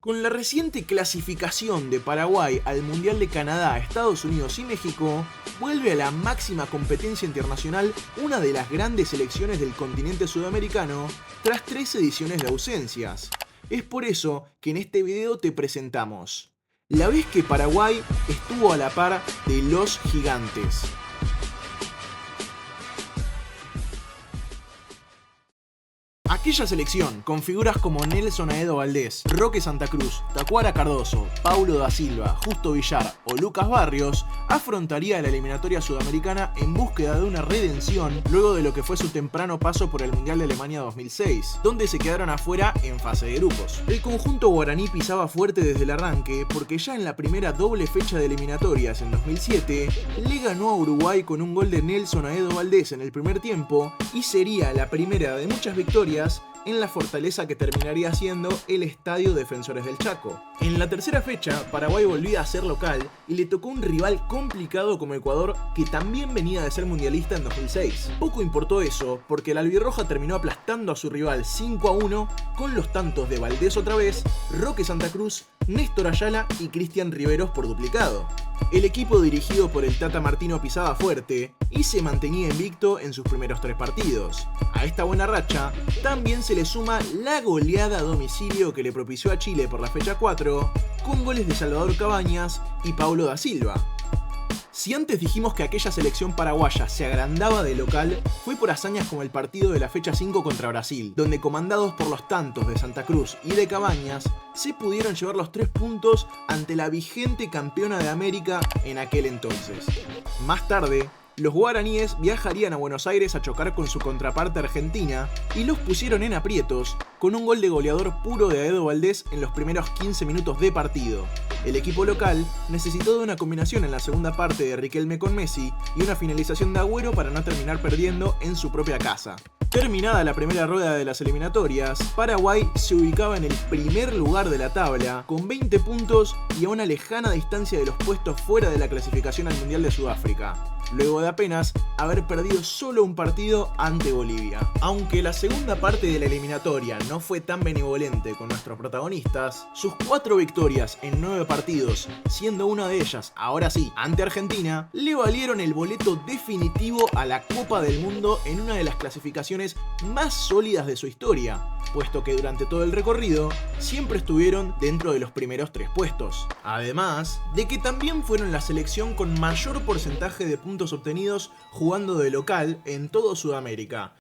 Con la reciente clasificación de Paraguay al Mundial de Canadá, Estados Unidos y México, vuelve a la máxima competencia internacional una de las grandes selecciones del continente sudamericano tras 3 ediciones de ausencias. Es por eso que en este video te presentamos la vez que Paraguay estuvo a la par de los gigantes. Aquella selección, con figuras como Nelson Aedo Valdés, Roque Santa Cruz, Tacuara Cardoso, Paulo da Silva, Justo Villar o Lucas Barrios, afrontaría la eliminatoria sudamericana en búsqueda de una redención luego de lo que fue su temprano paso por el Mundial de Alemania 2006, donde se quedaron afuera en fase de grupos. El conjunto guaraní pisaba fuerte desde el arranque porque ya en la primera doble fecha de eliminatorias en 2007, le ganó a Uruguay con un gol de Nelson Aedo Valdés en el primer tiempo y sería la primera de muchas victorias en la fortaleza que terminaría siendo el Estadio Defensores del Chaco. En la tercera fecha, Paraguay volvía a ser local y le tocó un rival complicado como Ecuador, que también venía de ser mundialista en 2006. Poco importó eso, porque la albirroja terminó aplastando a su rival 5-1 con los tantos de Valdés otra vez, Roque Santa Cruz, Néstor Ayala y Cristian Riveros por duplicado. El equipo dirigido por el Tata Martino pisaba fuerte y se mantenía invicto en sus primeros 3 partidos. A esta buena racha también se le suma la goleada a domicilio que le propició a Chile por la fecha 4, con goles de Salvador Cabañas y Paulo da Silva. Si antes dijimos que aquella selección paraguaya se agrandaba de local, fue por hazañas como el partido de la fecha 5 contra Brasil, donde comandados por los tantos de Santa Cruz y de Cabañas, se pudieron llevar los 3 puntos ante la vigente campeona de América en aquel entonces. Más tarde, los guaraníes viajarían a Buenos Aires a chocar con su contraparte argentina y los pusieron en aprietos con un gol de goleador puro de Aedo Valdés en los primeros 15 minutos de partido. El equipo local necesitó de una combinación en la segunda parte de Riquelme con Messi y una finalización de Agüero para no terminar perdiendo en su propia casa. Terminada la primera rueda de las eliminatorias, Paraguay se ubicaba en el primer lugar de la tabla con 20 puntos y a una lejana distancia de los puestos fuera de la clasificación al Mundial de Sudáfrica, luego de apenas haber perdido solo un partido ante Bolivia. Aunque la segunda parte de la eliminatoria no fue tan benevolente con nuestros protagonistas, sus 4 victorias en 9 partidos, siendo una de ellas, ahora sí, ante Argentina, le valieron el boleto definitivo a la Copa del Mundo en una de las clasificaciones más sólidas de su historia, puesto que durante todo el recorrido siempre estuvieron dentro de los primeros 3 puestos. Además de que también fueron la selección con mayor porcentaje de puntos obtenidos jugando de local en todo Sudamérica.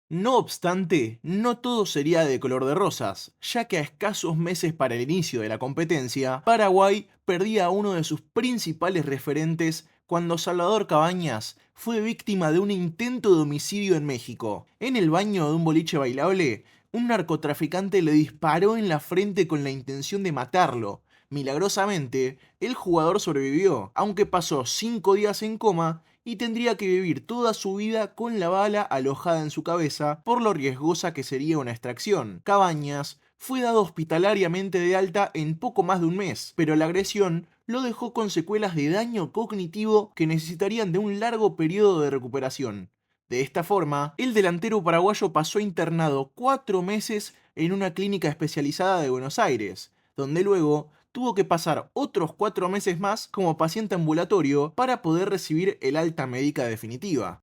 No obstante, no todo sería de color de rosas, ya que a escasos meses para el inicio de la competencia, Paraguay perdía a uno de sus principales referentes cuando Salvador Cabañas fue víctima de un intento de homicidio en México. En el baño de un boliche bailable, un narcotraficante le disparó en la frente con la intención de matarlo. Milagrosamente, el jugador sobrevivió, aunque pasó 5 días en coma y tendría que vivir toda su vida con la bala alojada en su cabeza por lo riesgosa que sería una extracción. Cabañas fue dado hospitalariamente de alta en poco más de un mes, pero la agresión lo dejó con secuelas de daño cognitivo que necesitarían de un largo periodo de recuperación. De esta forma, el delantero paraguayo pasó internado 4 meses en una clínica especializada de Buenos Aires, donde luego tuvo que pasar otros 4 meses más como paciente ambulatorio para poder recibir el alta médica definitiva.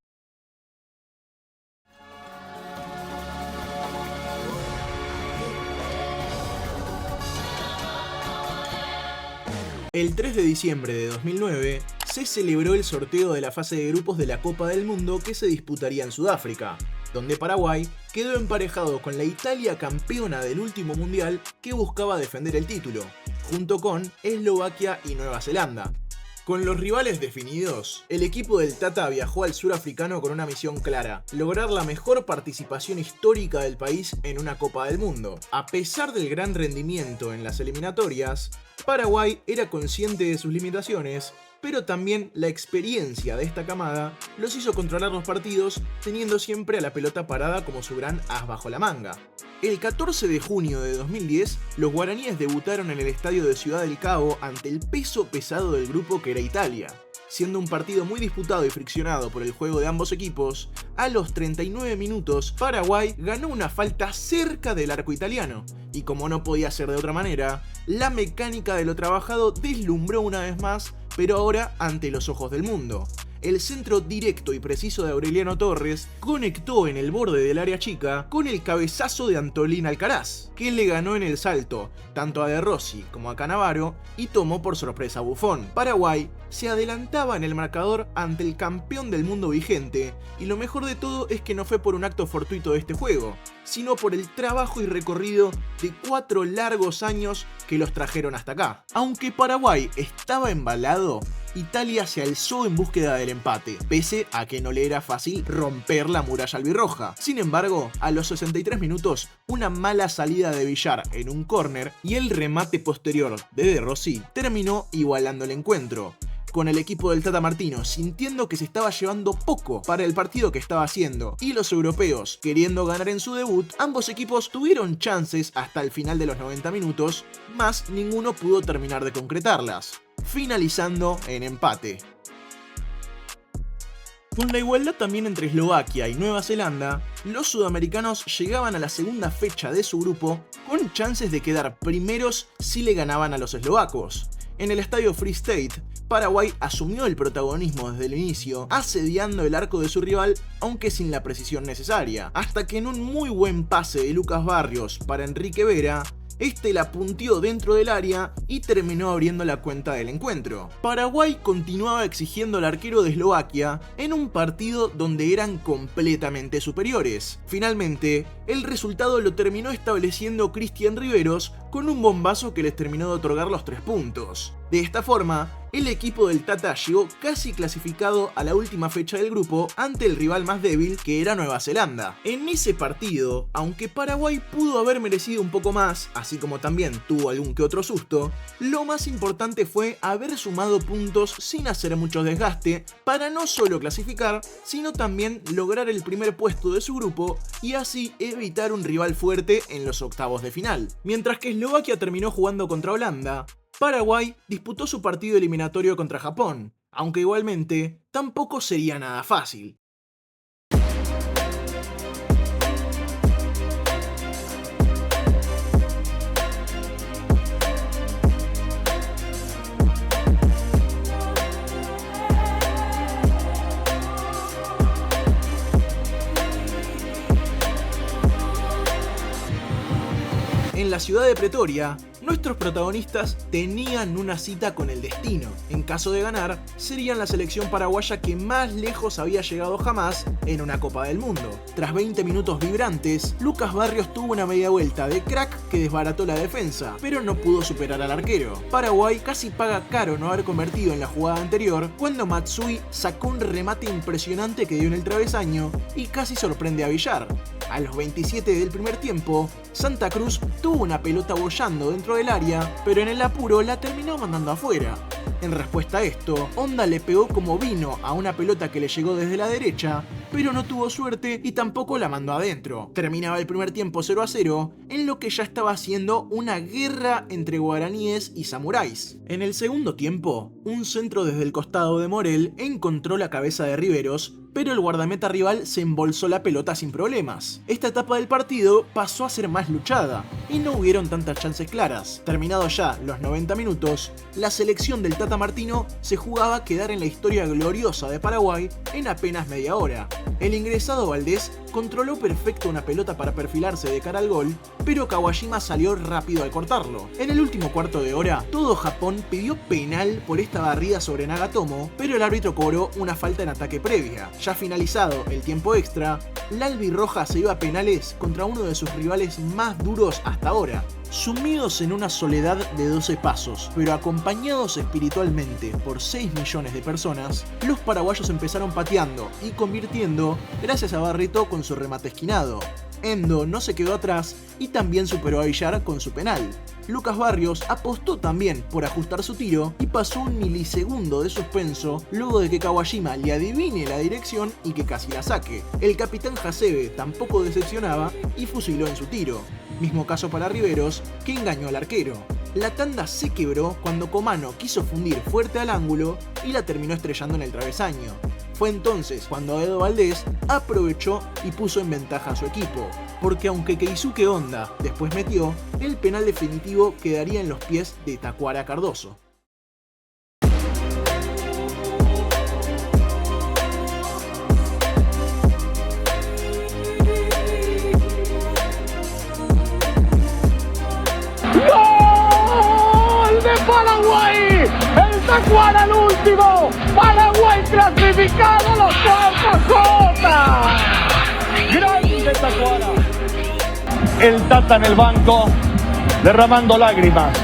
El 3 de diciembre de 2009 se celebró el sorteo de la fase de grupos de la Copa del Mundo que se disputaría en Sudáfrica, donde Paraguay quedó emparejado con la Italia campeona del último mundial que buscaba defender el título, junto con Eslovaquia y Nueva Zelanda. Con los rivales definidos, el equipo del Tata viajó al surafricano con una misión clara: lograr la mejor participación histórica del país en una Copa del Mundo. A pesar del gran rendimiento en las eliminatorias, Paraguay era consciente de sus limitaciones, pero también la experiencia de esta camada los hizo controlar los partidos, teniendo siempre a la pelota parada como su gran as bajo la manga. El 14 de junio de 2010, los guaraníes debutaron en el estadio de Ciudad del Cabo ante el peso pesado del grupo que era Italia. Siendo un partido muy disputado y friccionado por el juego de ambos equipos, a los 39 minutos Paraguay ganó una falta cerca del arco italiano, y como no podía ser de otra manera, la mecánica de lo trabajado deslumbró una vez más, pero ahora ante los ojos del mundo. El centro directo y preciso de Aureliano Torres conectó en el borde del área chica con el cabezazo de Antolín Alcaraz, que le ganó en el salto tanto a De Rossi como a Cannavaro y tomó por sorpresa a Buffon. Paraguay se adelantaba en el marcador ante el campeón del mundo vigente, y lo mejor de todo es que no fue por un acto fortuito de este juego, sino por el trabajo y recorrido de 4 largos años que los trajeron hasta acá. Aunque Paraguay estaba embalado, Italia se alzó en búsqueda del empate, pese a que no le era fácil romper la muralla albirroja. Sin embargo, a los 63 minutos, una mala salida de Villar en un córner y el remate posterior de Rossi terminó igualando el encuentro, con el equipo del Tata Martino sintiendo que se estaba llevando poco para el partido que estaba haciendo, y los europeos queriendo ganar en su debut. Ambos equipos tuvieron chances hasta el final de los 90 minutos, mas ninguno pudo terminar de concretarlas, finalizando en empate. Con la igualdad también entre Eslovaquia y Nueva Zelanda, los sudamericanos llegaban a la segunda fecha de su grupo con chances de quedar primeros si le ganaban a los eslovacos. En el estadio Free State, Paraguay asumió el protagonismo desde el inicio, asediando el arco de su rival, aunque sin la precisión necesaria, hasta que en un muy buen pase de Lucas Barrios para Enrique Vera, este la punteó dentro del área y terminó abriendo la cuenta del encuentro. Paraguay continuaba exigiendo al arquero de Eslovaquia en un partido donde eran completamente superiores. Finalmente, el resultado lo terminó estableciendo Cristian Riveros con un bombazo que les terminó de otorgar los 3 puntos. De esta forma, el equipo del Tata llegó casi clasificado a la última fecha del grupo ante el rival más débil, que era Nueva Zelanda. En ese partido, aunque Paraguay pudo haber merecido un poco más, así como también tuvo algún que otro susto, lo más importante fue haber sumado puntos sin hacer mucho desgaste para no solo clasificar, sino también lograr el primer puesto de su grupo y así evitar un rival fuerte en los octavos de final. Mientras que Eslovaquia terminó jugando contra Holanda, Paraguay disputó su partido eliminatorio contra Japón, aunque igualmente tampoco sería nada fácil. En la ciudad de Pretoria, nuestros protagonistas tenían una cita con el destino. En caso de ganar, serían la selección paraguaya que más lejos había llegado jamás en una Copa del Mundo. Tras 20 minutos vibrantes, Lucas Barrios tuvo una media vuelta de crack que desbarató la defensa, pero no pudo superar al arquero. Paraguay casi paga caro no haber convertido en la jugada anterior cuando Matsui sacó un remate impresionante que dio en el travesaño y casi sorprende a Villar. A los 27 del primer tiempo, Santa Cruz tuvo una pelota boyando dentro del área, pero en el apuro la terminó mandando afuera. En respuesta a esto, Honda le pegó como vino a una pelota que le llegó desde la derecha, pero no tuvo suerte y tampoco la mandó adentro. Terminaba el primer tiempo 0-0, en lo que ya estaba siendo una guerra entre guaraníes y samuráis. En el segundo tiempo, un centro desde el costado de Morel encontró la cabeza de Riveros, pero el guardameta rival se embolsó la pelota sin problemas. Esta etapa del partido pasó a ser más luchada y no hubieron tantas chances claras. Terminados ya los 90 minutos, la selección del Tata Martino se jugaba a quedar en la historia gloriosa de Paraguay en apenas media hora. El ingresado Valdés controló perfecto una pelota para perfilarse de cara al gol, pero Kawajima salió rápido al cortarlo. En el último cuarto de hora, todo Japón pidió penal por esta barrida sobre Nagatomo, pero el árbitro cobró una falta en ataque previa. Ya finalizado el tiempo extra, la albirroja se iba a penales contra uno de sus rivales más duros hasta ahora. Sumidos en una soledad de 12 pasos, pero acompañados espiritualmente por 6 millones de personas, los paraguayos empezaron pateando y convirtiendo gracias a Barreto con su remate esquinado. Endo no se quedó atrás y también superó a Villar con su penal. Lucas Barrios apostó también por ajustar su tiro y pasó un milisegundo de suspenso luego de que Kawajima le adivine la dirección y que casi la saque. El capitán Hasebe tampoco decepcionaba y fusiló en su tiro. Mismo caso para Riveros, que engañó al arquero. La tanda se quebró cuando Comano quiso fundir fuerte al ángulo y la terminó estrellando en el travesaño. Fue entonces cuando Edo Valdés aprovechó y puso en ventaja a su equipo, porque aunque Keisuke Honda después metió, el penal definitivo quedaría en los pies de Tacuara Cardoso. Paraguay, el Tacuara al último, Paraguay clasificado a los cuartos J. Grande Tacuara. El Tata en el banco, derramando lágrimas.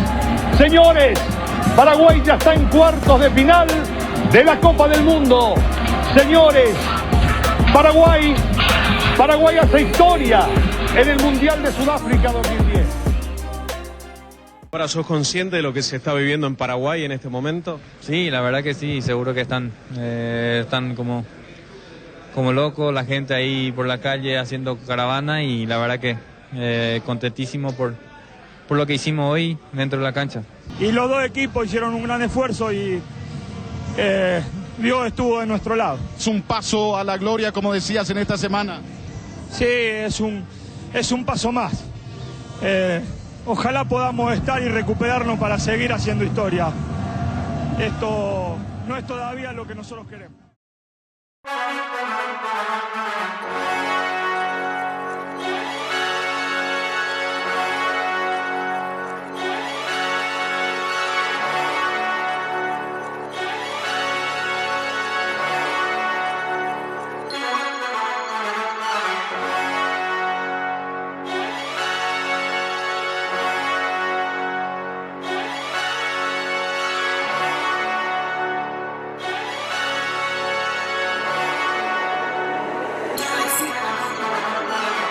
Señores, Paraguay ya está en cuartos de final de la Copa del Mundo. Señores, Paraguay hace historia en el Mundial de Sudáfrica 2010. Ahora, ¿sos consciente de lo que se está viviendo en Paraguay en este momento? Sí, la verdad que sí, seguro que están como locos, la gente ahí por la calle haciendo caravana y la verdad que contentísimo por lo que hicimos hoy dentro de la cancha. Y los dos equipos hicieron un gran esfuerzo y Dios estuvo de nuestro lado. Es un paso a la gloria, como decías en esta semana. Sí, es un paso más. Ojalá podamos estar y recuperarnos para seguir haciendo historia. Esto no es todavía lo que nosotros queremos.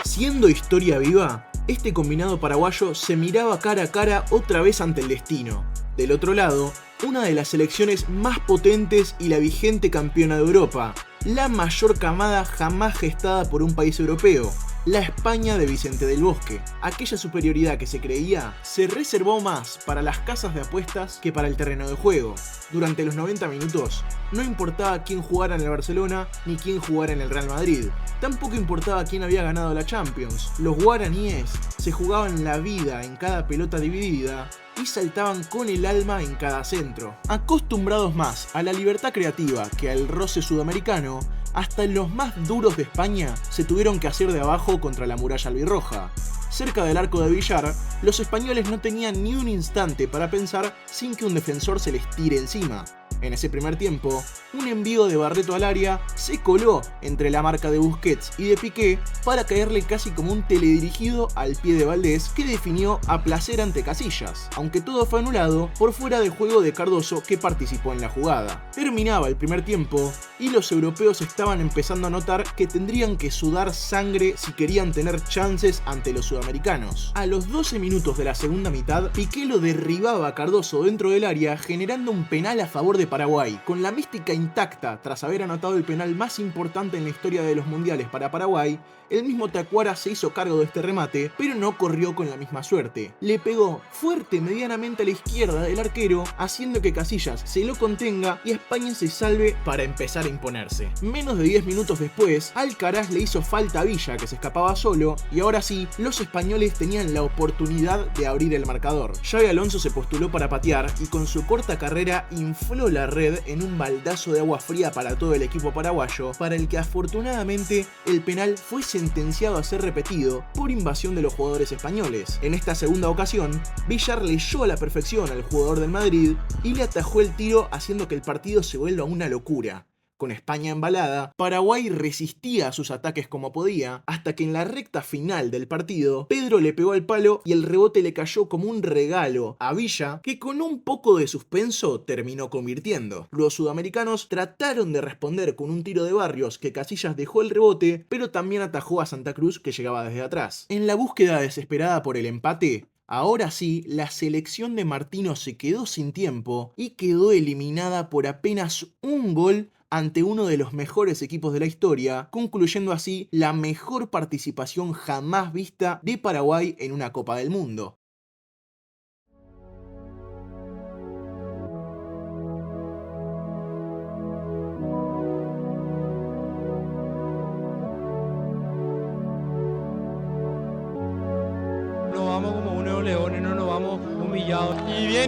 Siendo historia viva, este combinado paraguayo se miraba cara a cara otra vez ante el destino. Del otro lado, una de las selecciones más potentes y la vigente campeona de Europa, la mayor camada jamás gestada por un país europeo, la España de Vicente del Bosque. Aquella superioridad que se creía se reservó más para las casas de apuestas que para el terreno de juego. Durante los 90 minutos, no importaba quién jugara en el Barcelona ni quién jugara en el Real Madrid. Tampoco importaba quién había ganado la Champions. Los guaraníes se jugaban la vida en cada pelota dividida y saltaban con el alma en cada centro. Acostumbrados más a la libertad creativa que al roce sudamericano, hasta los más duros de España se tuvieron que hacer de abajo contra la muralla albirroja. Cerca del arco de Villar, los españoles no tenían ni un instante para pensar sin que un defensor se les tire encima. En ese primer tiempo, un envío de Barreto al área se coló entre la marca de Busquets y de Piqué para caerle casi como un teledirigido al pie de Valdés, que definió a placer ante Casillas, aunque todo fue anulado por fuera de juego de Cardoso, que participó en la jugada. Terminaba el primer tiempo y los europeos estaban empezando a notar que tendrían que sudar sangre si querían tener chances ante los sudamericanos. A los 12 minutos de la segunda mitad, Piqué lo derribaba a Cardoso dentro del área, generando un penal a favor de Paraguay. Con la mística intacta tras haber anotado el penal más importante en la historia de los mundiales para Paraguay, el mismo Tacuara se hizo cargo de este remate, pero no corrió con la misma suerte. Le pegó fuerte medianamente a la izquierda del arquero, haciendo que Casillas se lo contenga y España se salve para empezar a imponerse. Menos de 10 minutos después, Alcaraz le hizo falta a Villa, que se escapaba solo, y ahora sí, los españoles tenían la oportunidad de abrir el marcador. Xabi Alonso se postuló para patear y con su corta carrera infló la red en un baldazo de agua fría para todo el equipo paraguayo, para el que afortunadamente el penal fue sentenciado a ser repetido por invasión de los jugadores españoles. En esta segunda ocasión, Villar leyó a la perfección al jugador del Madrid y le atajó el tiro, haciendo que el partido se vuelva una locura. Con España embalada, Paraguay resistía a sus ataques como podía, hasta que en la recta final del partido, Pedro le pegó al palo y el rebote le cayó como un regalo a Villa, que con un poco de suspenso terminó convirtiendo. Los sudamericanos trataron de responder con un tiro de Barrios, que Casillas dejó el rebote, pero también atajó a Santa Cruz, que llegaba desde atrás. En la búsqueda desesperada por el empate, ahora sí, la selección de Martino se quedó sin tiempo y quedó eliminada por apenas un gol ante uno de los mejores equipos de la historia, concluyendo así la mejor participación jamás vista de Paraguay en una Copa del Mundo.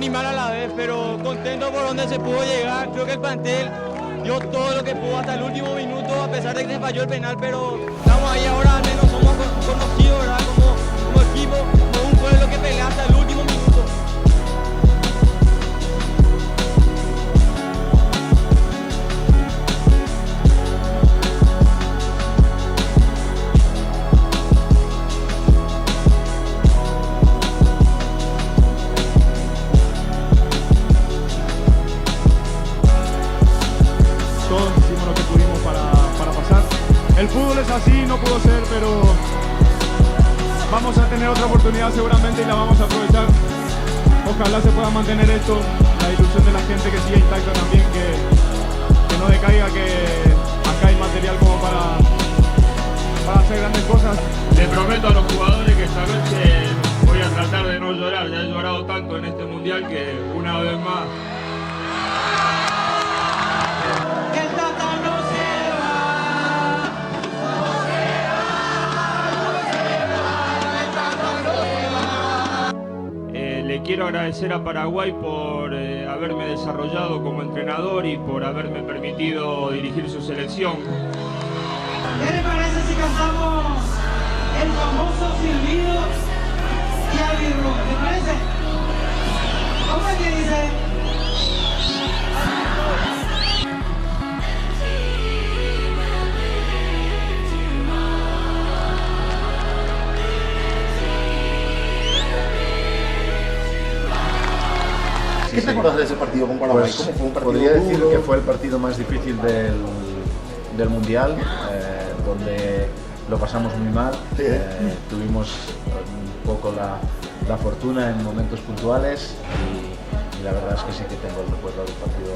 bien y mal a la vez, pero contento por donde se pudo llegar. Creo que el plantel dio todo lo que pudo hasta el último minuto, a pesar de que se falló el penal, pero estamos ahí ahora, al menos somos conocidos, ¿verdad? Como equipo, como un pueblo que pelea hasta el último minuto. Todos hicimos lo que pudimos para pasar. El fútbol es así, no pudo ser, pero vamos a tener otra oportunidad seguramente y la vamos a aprovechar. Ojalá se pueda mantener esto, la ilusión de la gente que siga intacta también, que no decaiga, que acá hay material como para hacer grandes cosas. Le prometo a los jugadores que esta noche voy a tratar de no llorar. Ya he llorado tanto en este mundial que una vez más. Le quiero agradecer a Paraguay por haberme desarrollado como entrenador y por haberme permitido dirigir su selección. ¿Qué le parece si cantamos el famoso silbido y Aguirre? ¿Te parece? ¿Cómo es que dice? ¿Qué te acuerdas de ese partido con Paraguay? Pues, ¿Cómo fue un partido? Podría decir que fue el partido más difícil del Mundial, donde lo pasamos muy mal. Sí. Tuvimos un poco la fortuna en momentos puntuales y la verdad es que sí que tengo el recuerdo del partido